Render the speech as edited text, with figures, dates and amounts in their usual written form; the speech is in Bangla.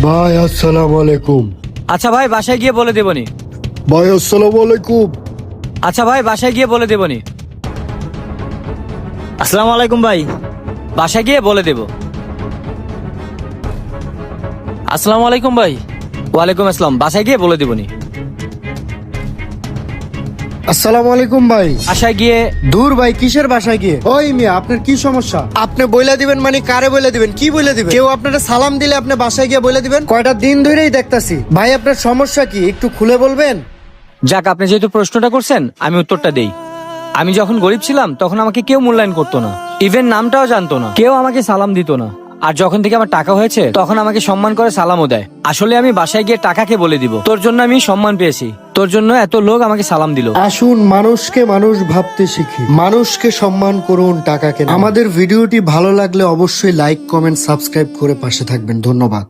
ভাই আসসালামু আলাইকুম। আচ্ছা ভাই বাসায় গিয়ে বলে দেবনি। ভাই আসসালামু আলাইকুম। আচ্ছা ভাই বাসায় গিয়ে বলে দেবনি। আসসালামু আলাইকুম ভাই। বাসায় গিয়ে বলে দেব। আসসালামু আলাইকুম ভাই। ওয়ালাইকুম আসসালাম, বাসায় গিয়ে বলে দেবনি। আসসালামু আলাইকুম ভাই। বাসায় গিয়ে দূর ভাই, কিসের বাসায় গিয়ে? ওই মিয়া, আপনার কি সমস্যা? আপনি বইলা দিবেন মানে কারে বইলা দিবেন? কি বইলা দিবেন? কেউ আপনারা সালাম দিলে আপনি বাসায় গিয়ে বইলা দিবেন? কয়টা দিন ধরেই দেখতাছি। ভাই আপনার সমস্যা কি একটু খুলে বলবেন? যাক, আপনি যেহেতু প্রশ্নটা করছেন আমি উত্তরটা দেই। আমি যখন গরিব ছিলাম তখন আমাকে কেউ মূল্যায়ন করতো না, ইভেন নামটাও জানতো না, কেউ আমাকে সালাম দিত না। আর যখন থেকে আমার টাকা হয়েছে তখন আমাকে সম্মান করে সালামও দেয়। আসলে আমি বাসায় গিয়ে টাকাকে বলে দিব তোর জন্য আমি সম্মান পেয়েছি, তোর জন্য এত লোক আমাকে সালাম দিল। আসুন মানুষকে মানুষ ভাবতে শিখি, মানুষকে সম্মান করুন, টাকাকে না। আমাদের ভিডিওটি ভালো লাগলে অবশ্যই লাইক, কমেন্ট, সাবস্ক্রাইব করে পাশে থাকবেন। ধন্যবাদ।